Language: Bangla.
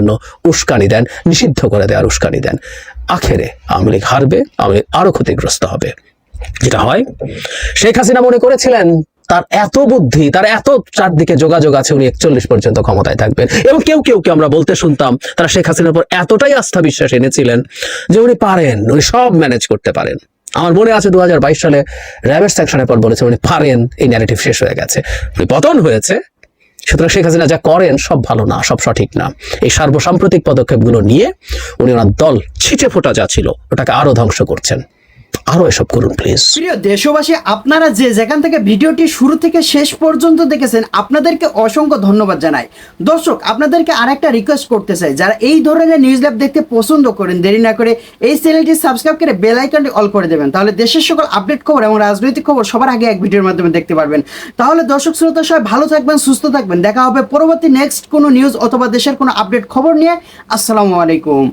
জন্য উস্কানি দেন, নিষিদ্ধ করে দেওয়ার উস্কানি দেন। আখেরে আওয়ামী লীগ হারবে, আওয়ামী লীগ আরো ক্ষতিগ্রস্ত হবে। যেটা হয়, শেখ হাসিনা মনে করেছিলেন তার এত বুদ্ধি, তার এত চারদিকে যোগাযোগ আছে, উনি 41 পর্যন্ত ক্ষমতায় থাকবেন। এবং কেউ আমরা বলতে শুনতাম তারা শেখ হাসিনার উপর এতটাই আস্থা বিশ্বাস এনেছিলেন যে উনি পারেন, উনি সব ম্যানেজ করতে পারেন। আমার মনে আছে 2022 সালে র্যাবের স্যাংশনের পর বলেছে উনি পারেন, এই ন্যারেটিভ শেষ হয়ে গেছে, উনি পতন হয়েছে। সুতরাং শেখ হাসিনা যা করেন সব ভালো না, সব সঠিক না। এই সার্বসাম্প্রতিক পদক্ষেপগুলো নিয়ে উনি ওনার দল ছিটে ফোটা যা ছিল ওটাকে আরো ধ্বংস করছেন। আরো এসব করুন প্লিজ। প্রিয় দেশবাসী, আপনারা যেখান থেকে ভিডিওটি শুরু থেকে শেষ পর্যন্ত দেখেছেন আপনাদেরকে অসংখ্য ধন্যবাদ জানাই। দর্শক, আপনাদেরকে আরেকটা রিকোয়েস্ট করতে চাই, যারা এই ধরনের নিউজ ল্যাব দেখতে পছন্দ করেন, দেরি না করে এই চ্যানেলটি সাবস্ক্রাইব করে বেল আইকনটি অল করে দেবেন। তাহলে দেশের সকল আপডেট খবর এবং রাজনৈতিক খবর সবার আগে এক ভিডিওর মাধ্যমে দেখতে পারবেন। তাহলে দর্শক শ্রোতা সবাই ভালো থাকবেন, সুস্থ থাকবেন। দেখা হবে পরবর্তী নেক্সট কোনো নিউজ অথবা দেশের কোনো আপডেট খবর নিয়ে। আসসালামু আলাইকুম।